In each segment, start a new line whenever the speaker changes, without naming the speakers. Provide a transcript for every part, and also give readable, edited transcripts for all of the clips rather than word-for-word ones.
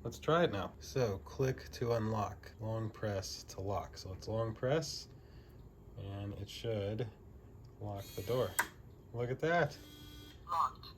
let's try it now. So click to unlock, long press to lock. So let's long press and it should lock the door. Look at that.
Locked.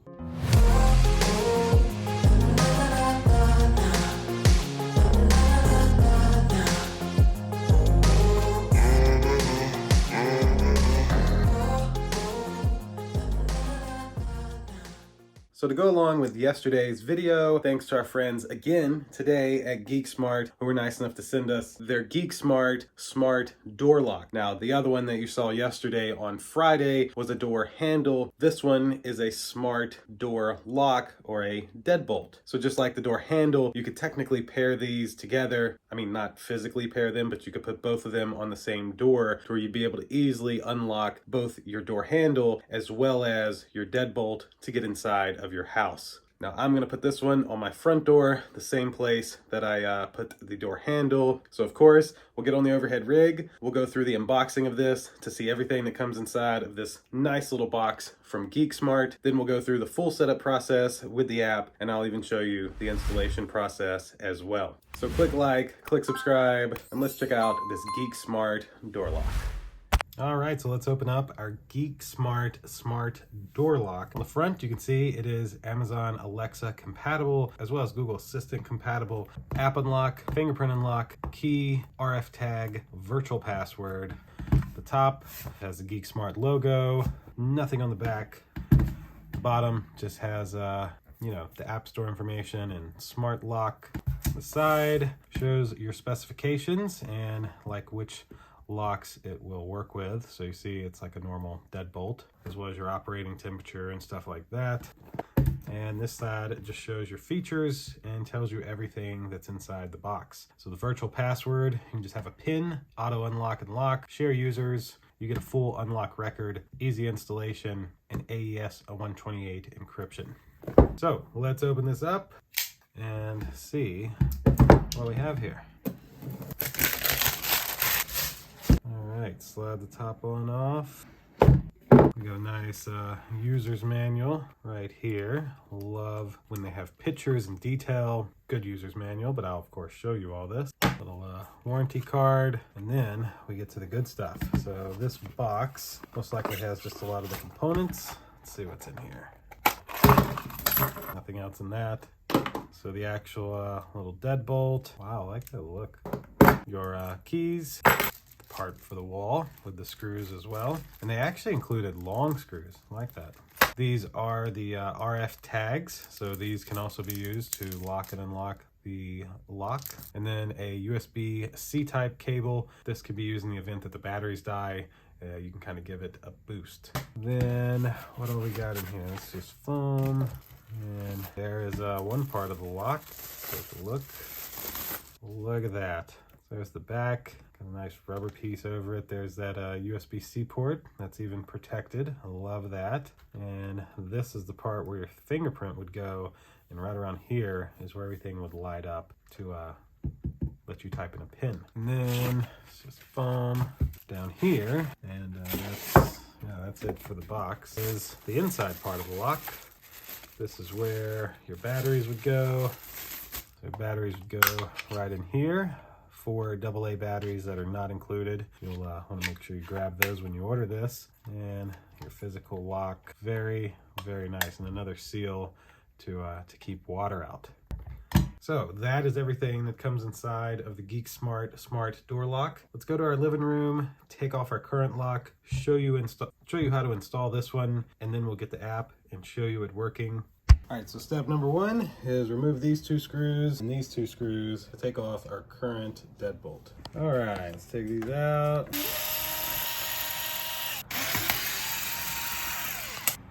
So to go along with yesterday's video, thanks to our friends again today at Geek Smart, who were nice enough to send us their Geek Smart Smart Door Lock. Now, the other one that you saw yesterday on Friday was a door handle. This one is a smart door lock or a deadbolt. So just like the door handle, you could technically pair these together. I mean, not physically pair them, but you could put both of them on the same door where you'd be able to easily unlock both your door handle as well as your deadbolt to get inside of your house. Now I'm going to put this one on my front door, the same place that I put the door handle. So of course, we'll get on the overhead rig. We'll go through the unboxing of this to see everything that comes inside of this nice little box from Geek Smart. Then we'll go through the full setup process with the app, and I'll even show you the installation process as well. So click like, click subscribe, and let's check out this Geek Smart door lock. All right, so let's open up our Geek Smart Smart Door Lock. On the front, you can see it is Amazon Alexa compatible, as well as Google Assistant compatible. App unlock, fingerprint unlock, key, RF tag, virtual password. The top has the Geek Smart logo, nothing on the back. The bottom just has, the App Store information and smart lock. The side shows your specifications and like which locks it will work with. So you see it's like a normal deadbolt, as well as your operating temperature and stuff like that. And this side, it just shows your features and tells you everything that's inside the box. So the virtual password, you can just have a PIN, auto unlock and lock, share users, you get a full unlock record, easy installation, and AES 128 encryption. So let's open this up and see what we have here. Alright, slide the top on off. We got a nice user's manual right here. Love when they have pictures and detail. Good user's manual, but I'll of course show you all this. Little warranty card, and then we get to the good stuff. So this box most likely has just a lot of the components. Let's see what's in here. Nothing else in that. So the actual little deadbolt. Wow, I like that look. Your keys. Part for the wall with the screws as well, and they actually included long screws. I like that. These are the RF tags, so these can also be used to lock and unlock the lock. And then a USB C-type cable. This could be used in the event that the batteries die. You can kind of give it a boost. Then what do we got in here? It's just foam, and there is one part of the lock. Take a look. Look at that. There's the back. Got a nice rubber piece over it. There's that USB-C port. That's even protected. I love that. And this is the part where your fingerprint would go. And right around here is where everything would light up to let you type in a pin. And then it's just foam down here. And that's it for the box. This is the inside part of the lock. This is where your batteries would go. So batteries would go right in here. 4 AA batteries that are not included. You'll want to make sure you grab those when you order this. And your physical lock, very, very nice. And another seal to keep water out. So that is everything that comes inside of the Geek Smart Smart Door Lock. Let's go to our living room, take off our current lock, show you how to install this one, and then we'll get the app and show you it working. All right, so step number 1 is remove these 2 screws and these 2 screws to take off our current deadbolt. All right, let's take these out.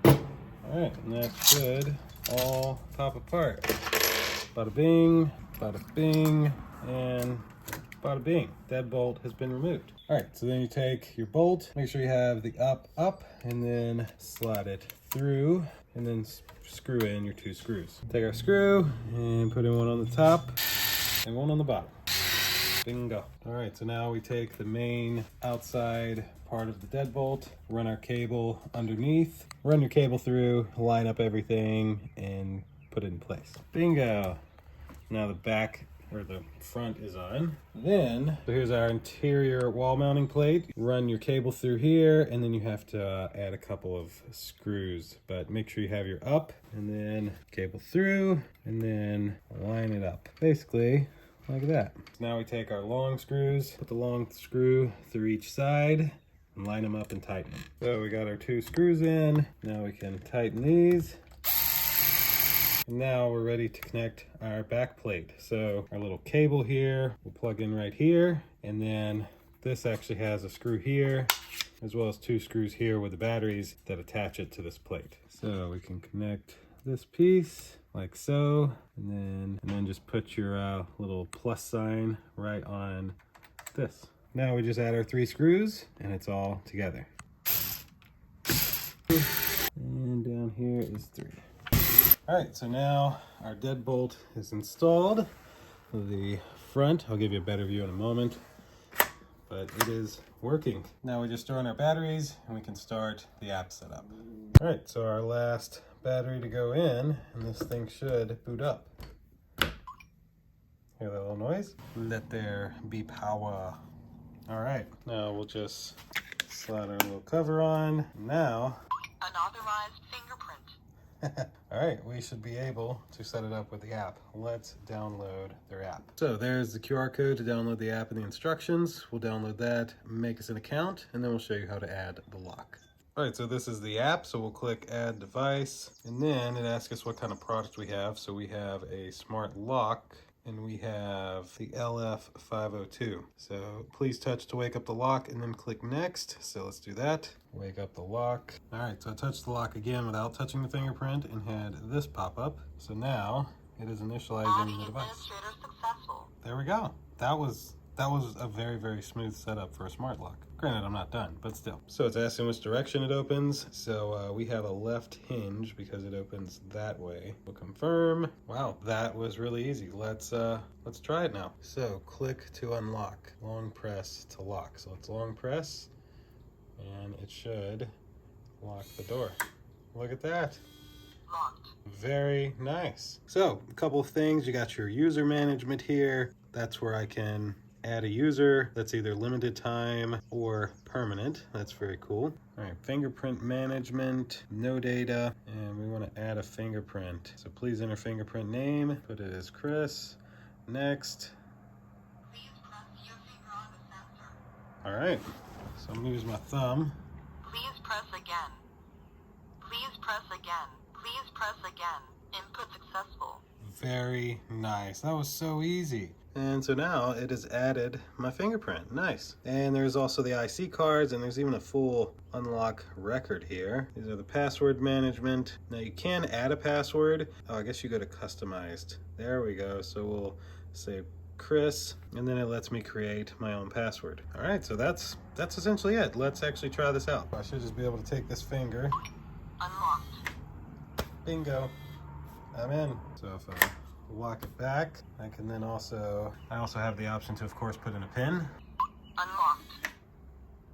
All right, and that should all pop apart. Bada bing, and bada bing. Deadbolt has been removed. All right, so then you take your bolt, make sure you have the up, and then slide it through, and then screw in your 2 screws. Take our screw and put in one on the top and one on the bottom. Bingo. All right, so now we take the main outside part of the deadbolt, run our cable underneath, run your cable through, line up everything, and put it in place. Bingo. Now the back or the front is on. Then, so here's our interior wall mounting plate. Run your cable through here, and then you have to add a couple of screws, but make sure you have your up, and then cable through, and then line it up. Basically, like that. Now we take our long screws, put the long screw through each side, and line them up and tighten them. So we got our 2 screws in. Now we can tighten these. And now we're ready to connect our back plate. So our little cable here will plug in right here, and then this actually has a screw here, as well as 2 screws here with the batteries that attach it to this plate. So we can connect this piece like so, and then just put your little plus sign right on this. Now we just add our 3 screws, and it's all together. And down here is 3. All right, so now our deadbolt is installed. The front, I'll give you a better view in a moment, but it is working. Now we just throw in our batteries and we can start the app setup. All right, so our last battery to go in, and this thing should boot up. Hear that little noise? Let there be power. All right, now we'll just slide our little cover on. Now,
unauthorized fingerprint.
all right, we should be able to set it up with the app. Let's download their app. So there's the QR code to download the app and the instructions. We'll download that, make us an account, and then we'll show you how to add the lock. All right, so this is the app. So we'll click add device, and then it asks us what kind of product we have. So we have a smart lock, and we have the LF502. So please touch to wake up the lock, and then click next. So let's do that. Wake up the lock. All right, so I touched the lock again without touching the fingerprint and had this pop up. So now it is initializing the device.
Successful.
There we go. That was a very, very smooth setup for a smart lock. Granted, I'm not done, but still. So it's asking which direction it opens. So we have a left hinge because it opens that way. We'll confirm. Wow, that was really easy. Let's try it now. So click to unlock. Long press to lock. So let's long press, and it should lock the door. Look at that.
Locked.
Very nice. So a couple of things. You got your user management here. That's where I can add a user that's either limited time or permanent. That's very cool. All right, fingerprint management, no data, and we want to add a fingerprint. So please enter fingerprint name, put it as Chris. Next.
Please press your finger on the sensor.
All right, so I'm gonna use my thumb.
Please press again. Please press again. Please press again. Input successful.
Very nice. That was so easy. And so now it has added my fingerprint. Nice. And there's also the IC cards, and there's even a full unlock record here. These are the password management. Now you can add a password. Oh, I guess you go to customized. There we go. So we'll say Chris, and then it lets me create my own password. All right, so that's essentially it. Let's actually try this out. I should just be able to take this finger.
Unlocked.
Bingo. I'm in. So if I lock it back, I can then I also have the option to, of course, put in a pin.
Unlocked.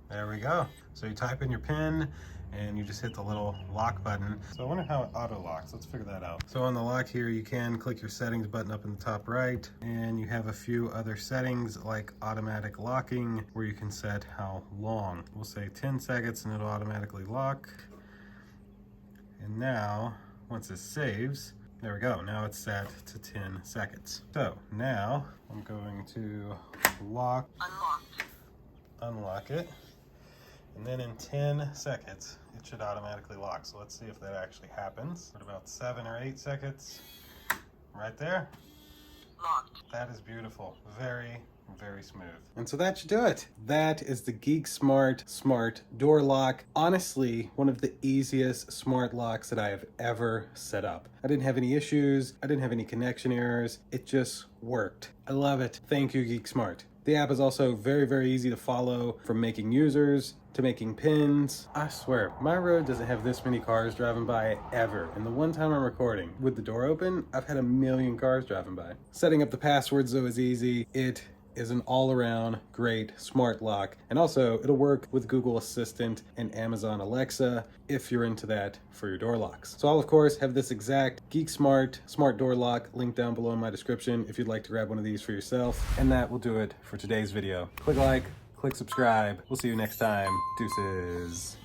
There we go. So you type in your pin and you just hit the little lock button. So I wonder how it auto locks. Let's figure that out. So on the lock here, you can click your settings button up in the top right, and you have a few other settings like automatic locking, where you can set how long. We'll say 10 seconds and it'll automatically lock. And now, once this saves, there we go. Now it's set to 10 seconds. So now I'm going to unlock it, and then in 10 seconds, it should automatically lock. So let's see if that actually happens. At about 7 or 8 seconds, right there.
Locked.
That is beautiful. Very, very smooth. And so that should do it. That is the Geek Smart door lock. Honestly, one of the easiest smart locks that I have ever set up. I didn't have any issues. I didn't have any connection errors. It just worked. I love it. Thank you, Geek Smart. The app is also very, very easy to follow, from making users to making pins. I swear, my road doesn't have this many cars driving by ever. And the one time I'm recording with the door open, I've had a million cars driving by. Setting up the passwords though is easy. It is an all-around great smart lock. And also, it'll work with Google Assistant and Amazon Alexa if you're into that for your door locks. So I'll, of course, have this exact Geek Smart smart door lock linked down below in my description if you'd like to grab one of these for yourself. And that will do it for today's video. Click like, click subscribe. We'll see you next time. Deuces.